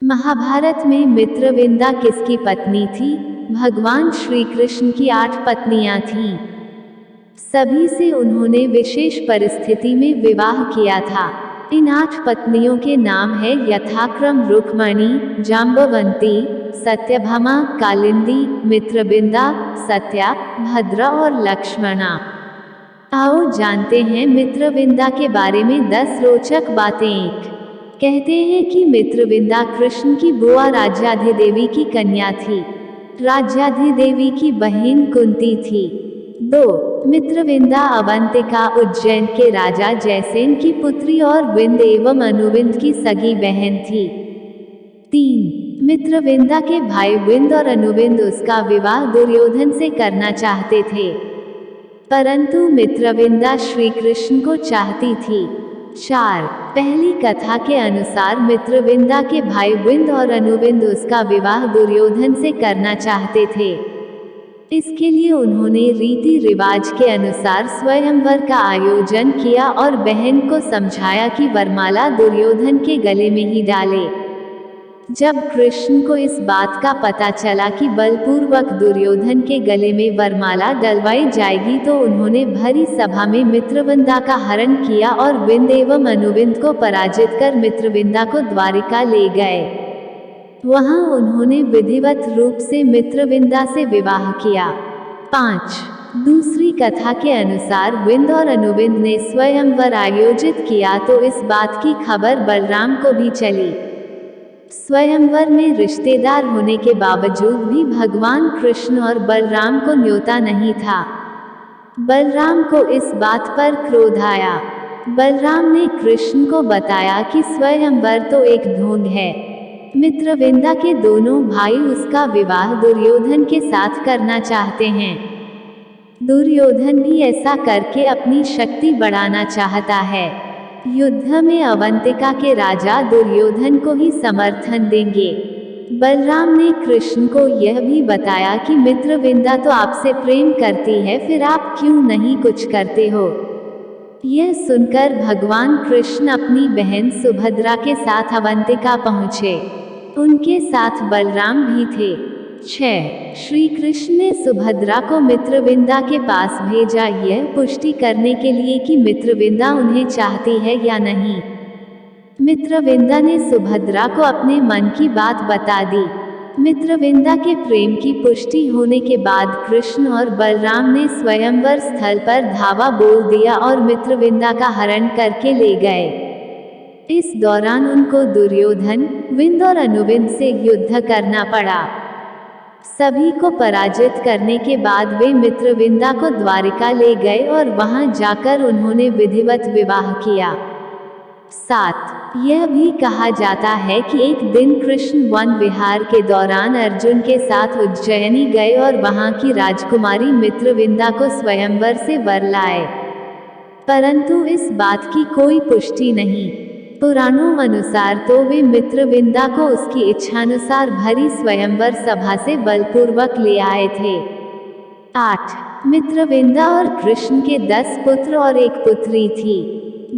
महाभारत में मित्रविंदा किसकी पत्नी थी? भगवान श्री कृष्ण की 8 पत्नियां थीं। सभी से उन्होंने विशेष परिस्थिति में विवाह किया था। इन 8 पत्नियों के नाम है यथाक्रम रुक्मणी, जाम्बवंती, सत्यभामा, कालिंदी, मित्रविंदा, सत्या, भद्रा और लक्ष्मणा। आओ जानते हैं मित्रविंदा के बारे में 10 रोचक बातें। 1। कहते हैं कि मित्रविंदा कृष्ण की बुआ राज्याधिदेवी की कन्या थी। राज्याधिदेवी की बहन कुंती थी। 2। मित्रविंदा अवंतिका उज्जैन के राजा जयसेन की पुत्री और विंद एवं अनुविंद की सगी बहन थी। 3। मित्रविंदा के भाई विंद और अनुविंद उसका विवाह दुर्योधन से करना चाहते थे, परंतु मित्रविंदा श्री कृष्ण को चाहती थी। 4। पहली कथा के अनुसार मित्रविंदा के भाई विंद और अनुविंद उसका विवाह दुर्योधन से करना चाहते थे। इसके लिए उन्होंने रीति रिवाज के अनुसार स्वयंवर का आयोजन किया और बहन को समझाया कि वरमाला दुर्योधन के गले में ही डाले। जब कृष्ण को इस बात का पता चला कि बलपूर्वक दुर्योधन के गले में वरमाला डलवाई जाएगी तो उन्होंने भरी सभा में मित्रविंदा का हरण किया और विंद एवं अनुविंद को पराजित कर मित्रविंदा को द्वारिका ले गए। वहां उन्होंने विधिवत रूप से मित्रविंदा से विवाह किया। 5। दूसरी कथा के अनुसार विंद और अनुविंद ने स्वयंवर आयोजित किया तो इस बात की खबर बलराम को भी चली। स्वयंवर में रिश्तेदार होने के बावजूद भी भगवान कृष्ण और बलराम को न्योता नहीं था। बलराम को इस बात पर क्रोध आया। बलराम ने कृष्ण को बताया कि स्वयंवर तो एक ढोंग है। मित्रविंदा के दोनों भाई उसका विवाह दुर्योधन के साथ करना चाहते हैं। दुर्योधन भी ऐसा करके अपनी शक्ति बढ़ाना चाहता है। युद्ध में अवंतिका के राजा दुर्योधन को ही समर्थन देंगे। बलराम ने कृष्ण को यह भी बताया कि मित्रविंदा तो आपसे प्रेम करती है, फिर आप क्यों नहीं कुछ करते हो। यह सुनकर भगवान कृष्ण अपनी बहन सुभद्रा के साथ अवंतिका पहुँचे। उनके साथ बलराम भी थे। 6। श्री कृष्ण ने सुभद्रा को मित्रविंदा के पास भेजा यह पुष्टि करने के लिए कि मित्रविंदा उन्हें चाहती है या नहीं। मित्रविंदा ने सुभद्रा को अपने मन की बात बता दी। मित्रविंदा के प्रेम की पुष्टि होने के बाद कृष्ण और बलराम ने स्वयंवर स्थल पर धावा बोल दिया और मित्रविंदा का हरण करके ले गए। इस दौरान उनको दुर्योधन, विंद और अनुविंद से युद्ध करना पड़ा। सभी को पराजित करने के बाद वे मित्रविंदा को द्वारिका ले गए और वहां जाकर उन्होंने विधिवत विवाह किया। 7। यह भी कहा जाता है कि एक दिन कृष्ण वन विहार के दौरान अर्जुन के साथ उज्जैनी गए और वहां की राजकुमारी मित्रविंदा को स्वयंवर से वर लाए, परंतु इस बात की कोई पुष्टि नहीं। पुराणों अनुसार तो वे मित्रविंदा को उसकी इच्छानुसार भरी स्वयंवर सभा से बलपूर्वक ले आए थे। 8। मित्रविंदा और कृष्ण के 10 पुत्र और एक पुत्री थी।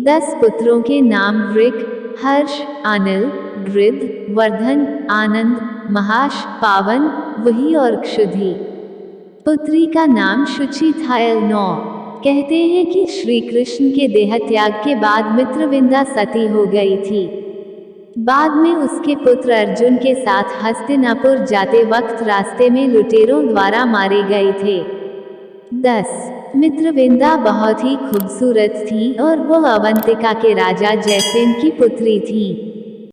10 पुत्रों के नाम ऋक, हर्ष, अनिल, गृध, वर्धन, आनंद, महाश, पावन, वही और क्षुधि। पुत्री का नाम शुचि था। 9। कहते हैं कि श्री कृष्ण के देह त्याग के बाद मित्रविंदा सती हो गई थी। बाद में उसके पुत्र अर्जुन के साथ हस्तिनापुर जाते वक्त रास्ते में लुटेरों द्वारा मारे गए थे। 10। मित्रविंदा बहुत ही खूबसूरत थी और वो अवंतिका के राजा जयसेन की पुत्री थी।